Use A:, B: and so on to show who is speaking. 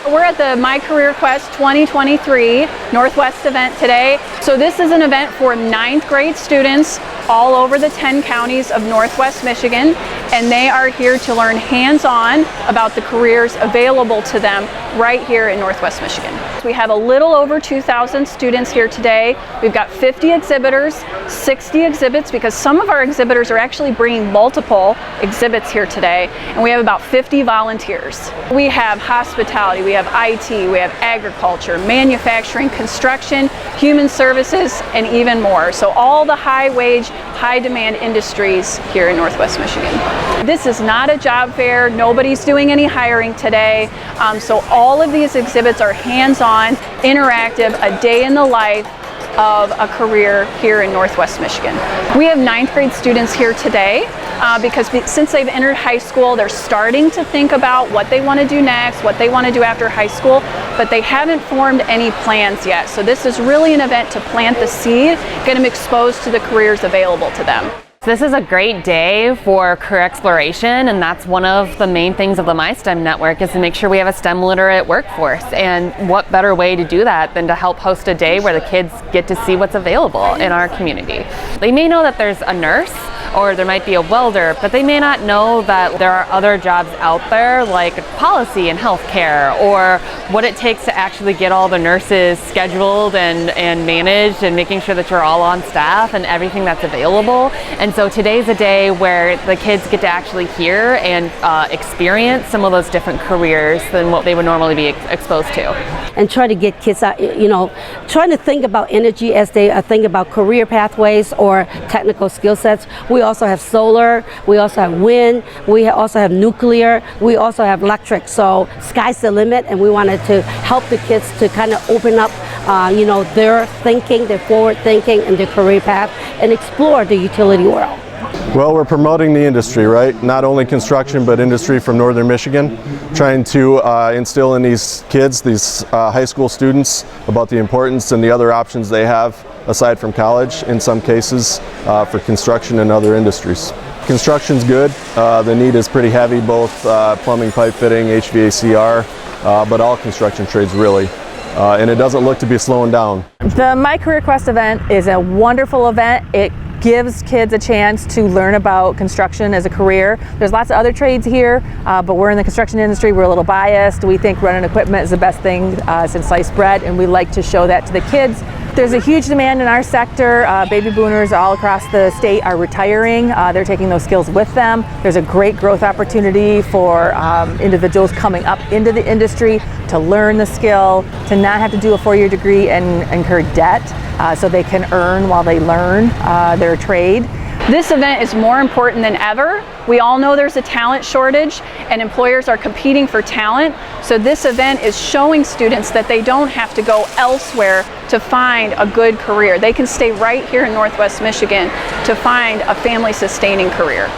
A: We're at the MiCareerQuest 2023 Northwest event today. So this is an event for 9th grade students all over the 10 counties of Northwest Michigan, and they are here to learn hands-on about the careers available to them right here in Northwest Michigan. We have a little over 2,000 students here today. We've got 50 exhibitors, 60 exhibits, because some of our exhibitors are actually bringing multiple exhibits here today, and we have about 50 volunteers. We have hospitality, we have IT, we have agriculture, manufacturing, construction, human services, and even more. So all the high-wage, high-demand industries here in Northwest Michigan. This is not a job fair. Nobody's doing any hiring today. So all of these exhibits are hands-on, interactive, a day in the life of a career here in Northwest Michigan. We have 9th grade students here today because since they've entered high school, they're starting to think about what they want to do next, what they want to do after high school, but they haven't formed any plans yet. So this is really an event to plant the seed, get them exposed to the careers available to them.
B: This is a great day for career exploration, and that's one of the main things of the MySTEM network, is to make sure we have a STEM literate workforce. And what better way to do that than to help host a day where the kids get to see what's available in our community. They may know that there's a nurse or there might be a welder, but they may not know that there are other jobs out there like policy and healthcare, or what it takes to actually get all the nurses scheduled and managed, and making sure that you're all on staff and everything that's available. And so today's a day where the kids get to actually hear and experience some of those different careers than what they would normally be exposed to.
C: And try to get kids out, trying to think about energy as they think about career pathways or technical skill sets. We also have solar, we also have wind, we also have nuclear, we also have electric. So sky's the limit, and we wanted to help the kids to kind of open up their thinking, their forward thinking, and their career path, and explore the utility world.
D: Well, we're promoting the industry, right? Not only construction, but industry from northern Michigan. Trying to instill in these kids, these high school students, about the importance and the other options they have aside from college, in some cases, for construction and other industries. Construction's good. The need is pretty heavy, both plumbing, pipe fitting, HVACR, but all construction trades really. And it doesn't look to be slowing down.
E: The MiCareerQuest event is a wonderful event. It gives kids a chance to learn about construction as a career. There's lots of other trades here, but we're in the construction industry. We're a little biased. We think running equipment is the best thing since sliced bread, and we like to show that to the kids. There's a huge demand in our sector. Baby boomers all across the state are retiring. They're taking those skills with them. There's a great growth opportunity for individuals coming up into the industry to learn the skill, to not have to do a 4-year degree and incur debt, so they can earn while they learn their trade.
A: This event is more important than ever. We all know there's a talent shortage and employers are competing for talent. So this event is showing students that they don't have to go elsewhere to find a good career. They can stay right here in Northwest Michigan to find a family-sustaining career.